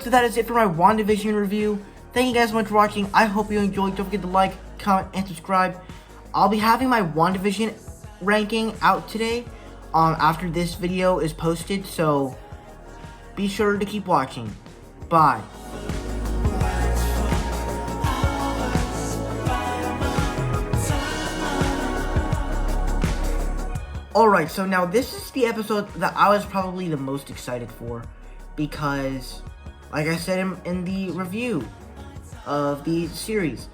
so that is it for my WandaVision review. Thank you guys so much for watching. I hope you enjoyed. Don't forget to like, comment, and subscribe. I'll be having my WandaVision ranking out today after this video is posted, so be sure to keep watching. Bye. Alright, so now this is the episode that I was probably the most excited for, because, like I said in the review of the series,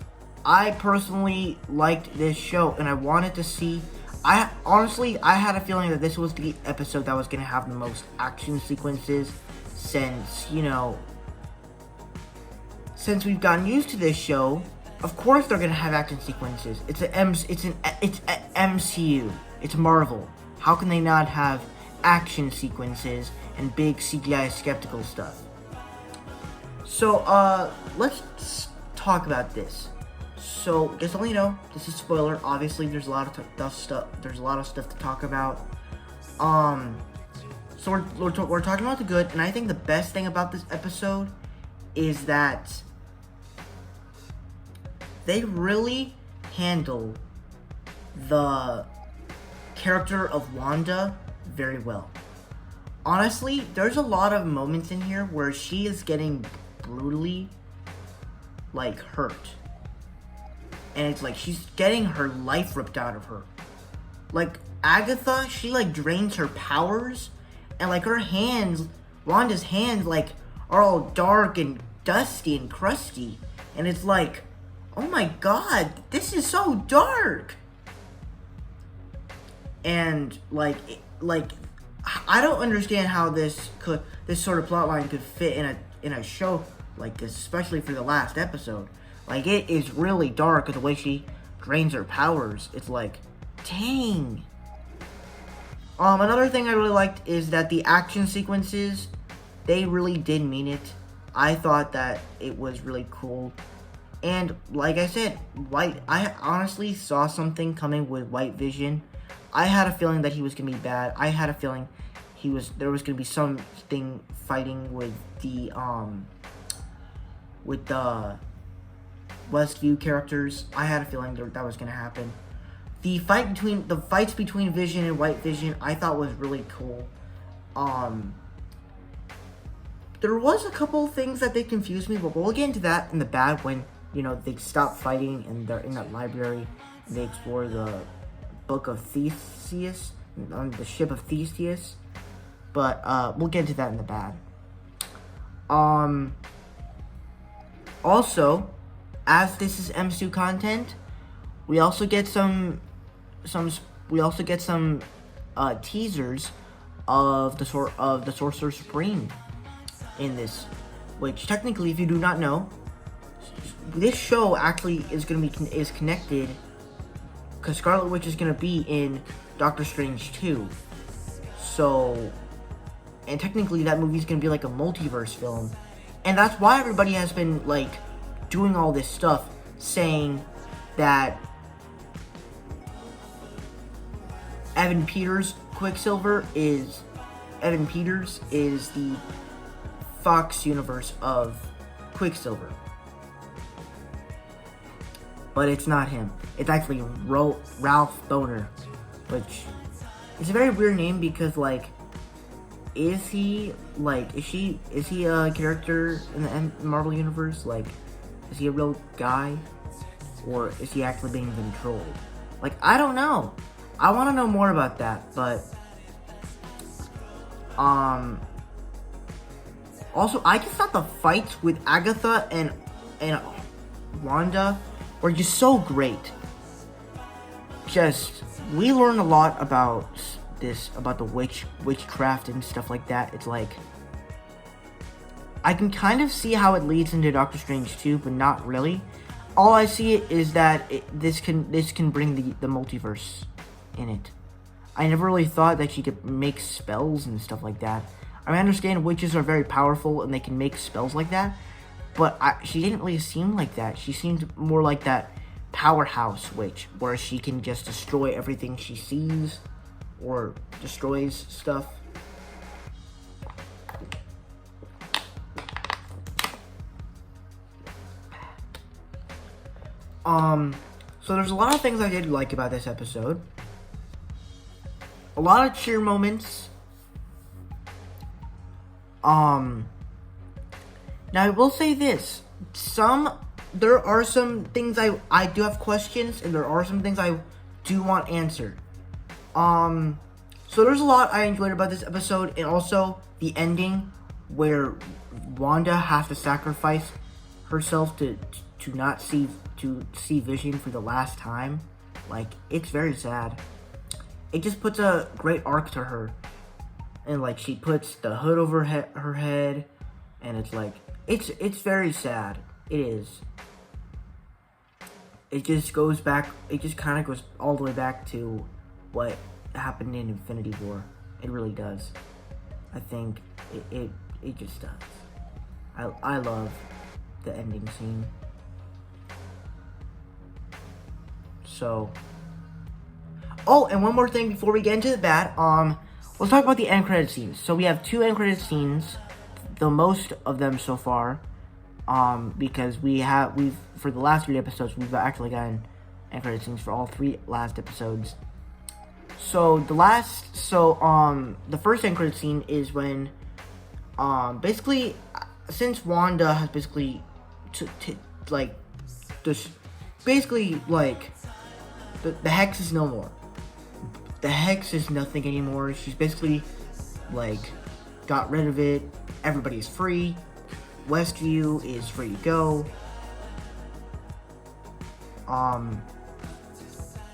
I personally liked this show, and I wanted to see, I had a feeling that this was the episode that was going to have the most action sequences, since, you know, since we've gotten used to this show. Of course they're going to have action sequences. It's MCU. It's Marvel. How can they not have action sequences and big CGI skeptical stuff? So, let's talk about this. So, just to let you know, this is spoiler. Obviously, there's a lot of stuff. There's a lot of stuff to talk about. So we're talking about the good, and I think the best thing about this episode is that they really handle the character of Wanda very well. Honestly, there's a lot of moments in here where she is getting brutally, like, hurt. And it's like she's getting her life ripped out of her. Like, Agatha, she, like, drains her powers, and, like, her hands, Wanda's hands, like, are all dark and dusty and crusty. And it's like, oh my god, this is so dark. And, like, I don't understand how this sort of plotline could fit in a show like this, especially for the last episode. Like, it is really dark, the way she drains her powers. It's like, dang. Another thing I really liked is that the action sequences, they really did mean it. I thought that it was really cool. And, like I said, I honestly saw something coming with WandaVision. I had a feeling that he was gonna be bad. I had a feeling there was gonna be something fighting with the Westview characters. I had a feeling that was gonna happen. The fights between Vision and WandaVision, I thought was really cool. There was a couple things that they confused me, but we'll get into that in the bad when, you know, they stop fighting and they're in that library and they explore the book of Theseus, on the ship of Theseus. But we'll get into that in the bad. Also, as this is MCU content, we also get some teasers of the Sorcerer Supreme in this, which technically, if you do not know, this show actually is connected, because Scarlet Witch is gonna be in Doctor Strange 2. So, and technically that movie is gonna be like a multiverse film, and that's why everybody has been, like, doing all this stuff, saying that Evan Peters is the Fox universe of Quicksilver. But it's not him. It's actually Ralph Boner, which is a very weird name because, like, is he a character in the Marvel universe? Like, is he a real guy, or is he actually being controlled? Like, I don't know. I want to know more about that, but also, I just thought the fights with Agatha and Wanda were just so great. We learned a lot about the witchcraft and stuff like that. It's like, I can kind of see how it leads into Doctor Strange 2, but not really. All I see is that this can bring the multiverse in it. I never really thought that she could make spells and stuff like that. I understand witches are very powerful and they can make spells like that, but she didn't really seem like that. She seemed more like that powerhouse witch, where she can just destroy everything she sees or destroys stuff. So there's a lot of things I did like about this episode. A lot of cheer moments. Now I will say this. There are some things I do have questions, and there are some things I do want answered. So there's a lot I enjoyed about this episode, and also the ending where Wanda has to sacrifice herself to not see Vision for the last time. Like, it's very sad. It just puts a great arc to her, and like she puts the hood over her head, and it's like it's very sad. It is. It just goes back. It just kind of goes all the way back to what happened in Infinity War. It really does. I think it just does. I love the ending scene. So, oh, and one more thing before we get into that, let's talk about the end credit scenes. So we have 2 end credit scenes, the most of them so far, because we've for the last 3 episodes we've actually gotten end credit scenes for all 3 last episodes. So the first end credit scene is when, basically, since Wanda has basically, the Hex is no more. The Hex is nothing anymore. She's basically, got rid of it. Everybody is free. Westview is free to go.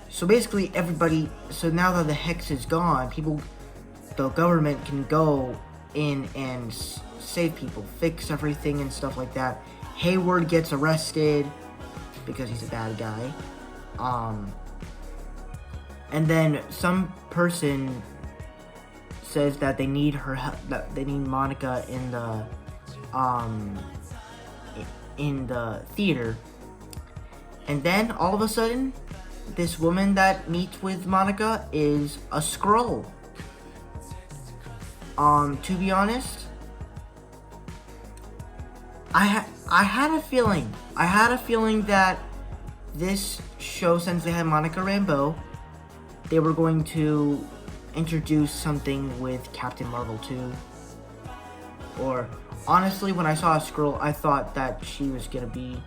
So basically so now that the Hex is gone, the government can go in and save people, fix everything and stuff like that. Hayward gets arrested because he's a bad guy. And then some person says that they need her help, that they need Monica in the theater. And then all of a sudden, this woman that meets with Monica is a Skrull. To be honest, I had a feeling that this show, since they had Monica Rambeau, they were going to introduce something with Captain Marvel 2. Or, honestly, when I saw a Skrull, I thought that it was gonna be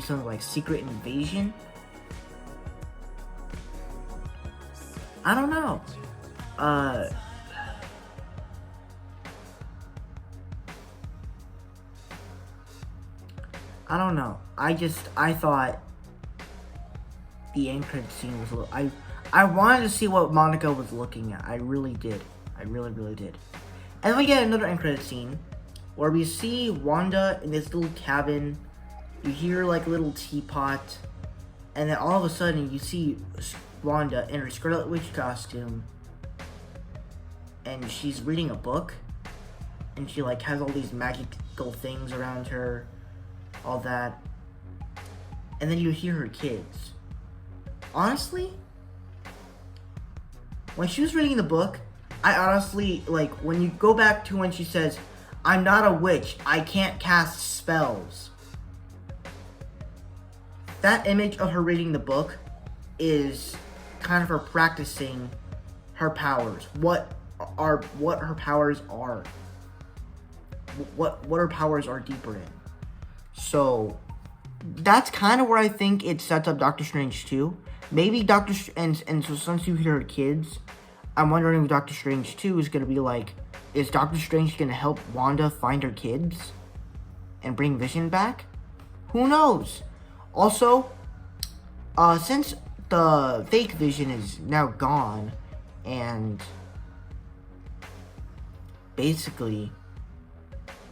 something like Secret Invasion. I don't know. I don't know. I thought the end credit scene was a little... I wanted to see what Monica was looking at. I really did. I really, really did. And then we get another end credit scene where we see Wanda in this little cabin. You hear like a little teapot, and then all of a sudden you see Wanda in her Scarlet Witch costume, and she's reading a book, and she like has all these magical things around her, all that. And then you hear her kids. Honestly, when she was reading the book, I honestly, like, when you go back to when she says, "I'm not a witch, I can't cast spells," that image of her reading the book is kind of her practicing her powers. What her powers are. What her powers are deeper in. So, that's kind of where I think it sets up Doctor Strange 2. Maybe and so since you hear her kids, I'm wondering if Doctor Strange 2 is going to be like, is Doctor Strange going to help Wanda find her kids and bring Vision back? Who knows? Also, since the fake Vision is now gone, and basically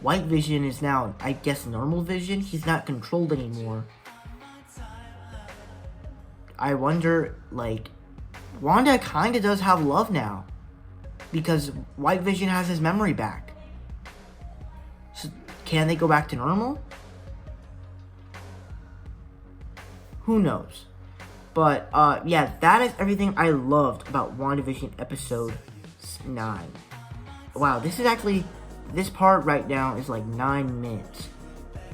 White Vision is now, I guess, normal Vision. He's not controlled anymore. I wonder, like, Wanda kind of does have love now, because White Vision has his memory back. So, can they go back to normal? Who knows? But, yeah, that is everything I loved about WandaVision episode 9. Wow, this part right now is like 9 minutes.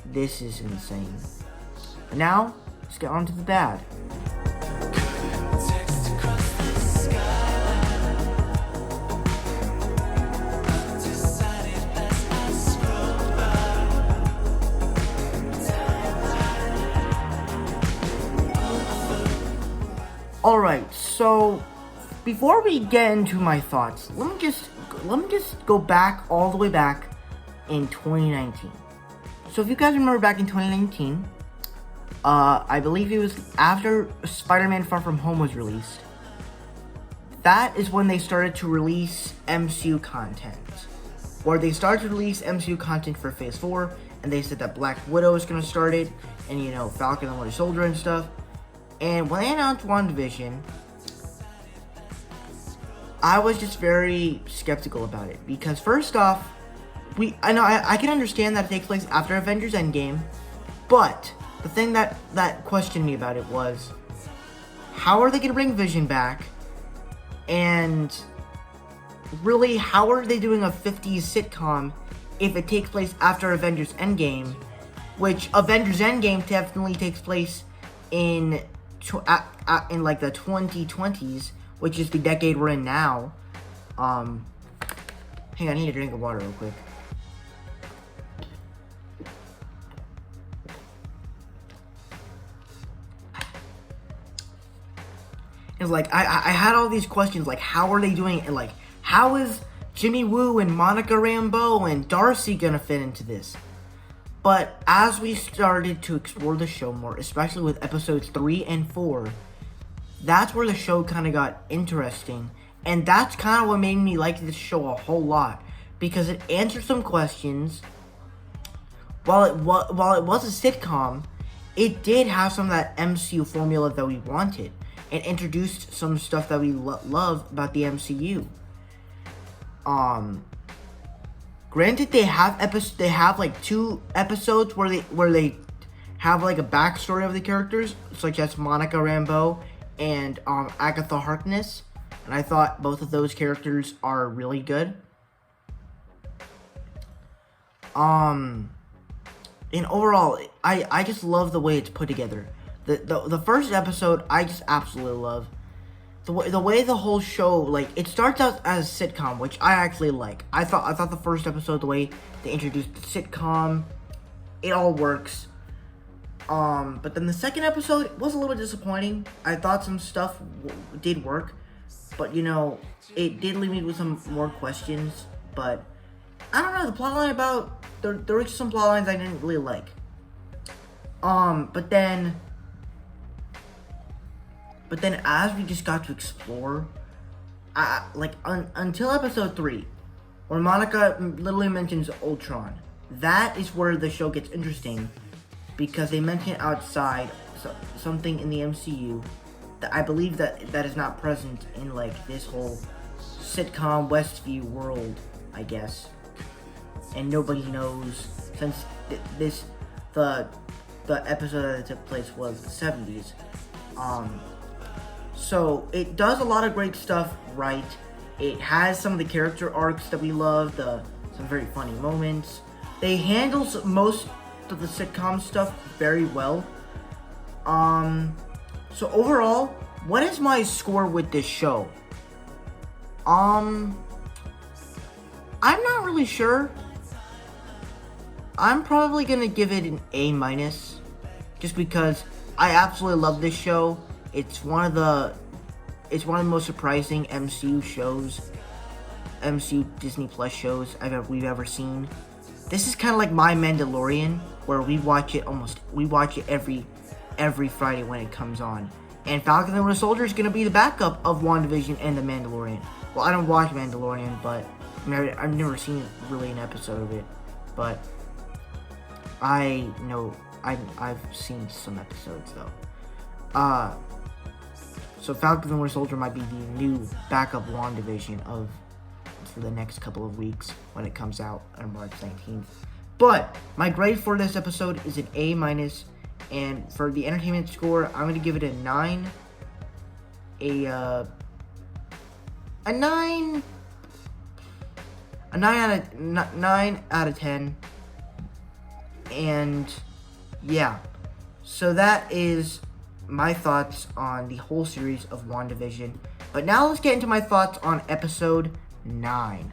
This is insane. Now, let's get on to the bad. Alright, so before we get into my thoughts, let me just go back all the way back in 2019. So if you guys remember back in 2019, I believe it was after Spider-Man Far From Home was released. That is when they started to release MCU content. Or they started to release MCU content for Phase 4, and they said that Black Widow is going to start it, and Falcon and Winter Soldier and stuff. And when they announced WandaVision, I was just very skeptical about it. Because first off, I can understand that it takes place after Avengers Endgame, but the thing that questioned me about it was, how are they going to bring Vision back? And really, how are they doing a 50s sitcom if it takes place after Avengers Endgame? Which Avengers Endgame definitely takes place in like the 2020s, which is the decade we're in now. Hang on, I need a drink of water real quick. It's like, I had all these questions, like, how are they doing it? And like, how is Jimmy Woo and Monica Rambeau and Darcy gonna fit into this? But as we started to explore the show more, especially with episodes 3 and 4, that's where the show kind of got interesting. And that's kind of what made me like this show a whole lot. Because it answered some questions. While it was a sitcom, it did have some of that MCU formula that we wanted. And introduced some stuff that we love about the MCU. Granted, they have like 2 episodes where they have like a backstory of the characters, such as Monica Rambeau and Agatha Harkness, and I thought both of those characters are really good. And overall, I just love the way it's put together. The first episode I just absolutely love. The way the whole show, like, it starts out as a sitcom, which I actually like. I thought the first episode, the way they introduced the sitcom, it all works. But then the second episode was a little disappointing. I thought some stuff did work, but it did leave me with some more questions. But I don't know, the plotline about there were just some plot lines I didn't really like. But then as we just got to explore, until episode 3, where Monica literally mentions Ultron, that is where the show gets interesting, because they mention outside something in the MCU that I believe that is not present in like this whole sitcom Westview world, I guess, and nobody knows, since the episode that took place was the 70s. So it does a lot of great stuff right. It has some of the character arcs that we love, some very funny moments. They handle most of the sitcom stuff very well. So overall, what is my score with this show? I'm not really sure. I'm probably gonna give it an A-, just because I absolutely love this show. It's one of the most surprising MCU Disney Plus shows we've ever seen. This is kind of like My Mandalorian, where we watch it every Friday when it comes on. And Falcon and Winter Soldier is going to be the backup of WandaVision and The Mandalorian. Well, I don't watch Mandalorian, but I've never seen really an episode of it. But I know I've seen some episodes though. So Falcon and Winter Soldier might be the new backup WandaVision for the next couple of weeks when it comes out on March 19th. But my grade for this episode is an A-, and for the entertainment score, I'm going to give it a 9. A 9 out of 10. And yeah, So that is my thoughts on the whole series of WandaVision. But now let's get into my thoughts on episode 9.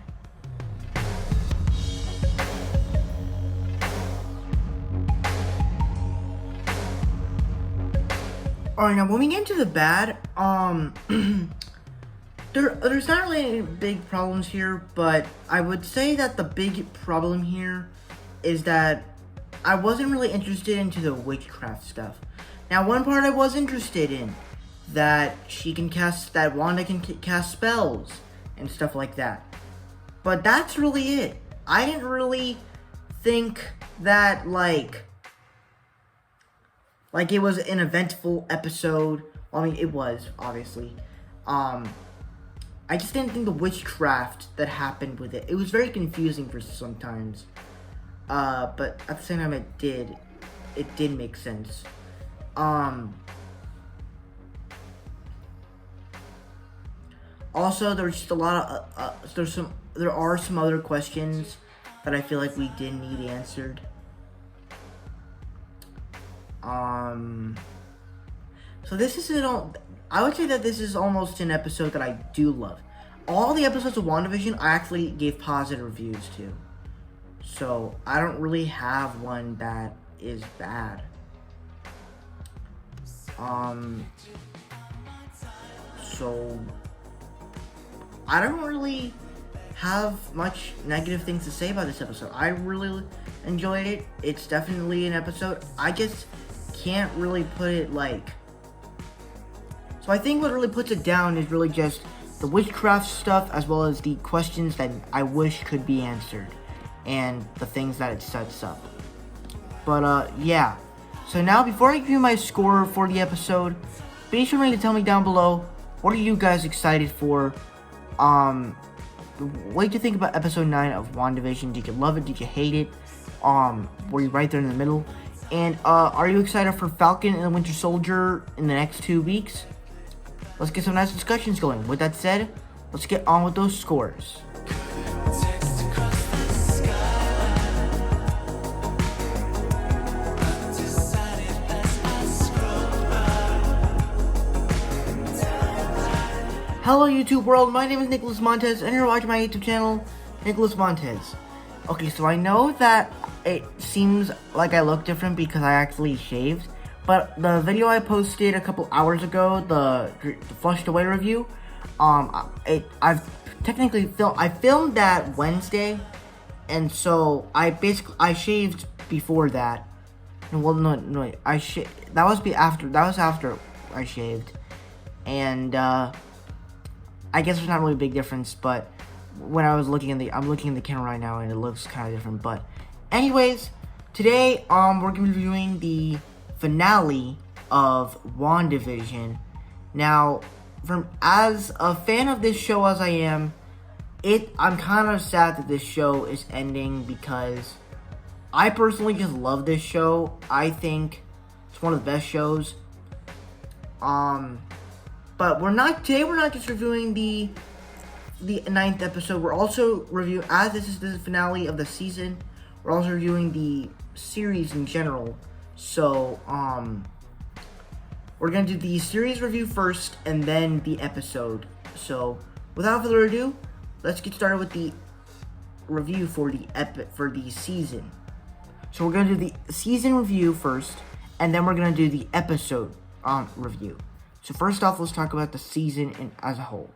Alright, now moving into the bad, there's not really any big problems here, but I would say that the big problem here is that I wasn't really interested into the witchcraft stuff. Now, one part I was interested in, that Wanda can cast spells and stuff like that. But that's really it. I didn't really think that, like it was an eventful episode. Well, I mean, it was, obviously. I just didn't think the witchcraft that happened with it. It was very confusing for sometimes. But at the same time, it did make sense. Also, there's just a lot of there are some other questions that I feel like we did need answered. So this is I would say that this is almost an episode that I do love. All the episodes of WandaVision I actually gave positive reviews to. So I don't really have one that is bad. So I don't really have much negative things to say about this episode. I really enjoyed it. It's definitely an episode. I just can't really put it like... So I think what really puts it down is really just the witchcraft stuff, as well as the questions that I wish could be answered, and the things that it sets up. But yeah. So now, before I give you my score for the episode, be sure to tell me down below, what are you guys excited for? What did you think about episode 9 of WandaVision? Did you love it? Did you hate it? Were you right there in the middle? And are you excited for Falcon and the Winter Soldier in the next 2 weeks? Let's get some nice discussions going. With that said, let's get on with those scores. Hello YouTube world, my name is Nicholas Montez, and you're watching my YouTube channel, Nicholas Montez. Okay, so I know that it seems like I look different because I actually shaved, but the video I posted a couple hours ago, the Flushed Away review, I filmed that Wednesday, and so I shaved before that. Well, no, that was after I shaved, and I guess there's not really a big difference, but when I'm looking in the camera right now, and it looks kind of different. But anyways, today we're gonna be reviewing the finale of WandaVision. Now, as a fan of this show as I am, I'm kind of sad that this show is ending, because I personally just love this show. I think it's one of the best shows. But we're not just reviewing the 9th episode. We're also as this is the finale of the season, we're also reviewing the series in general. So, we're gonna do the series review first, and then the episode. So, without further ado, let's get started with the review for the season. So we're gonna do the season review first, and then we're gonna do the episode review. So first off, let's talk about the season as a whole.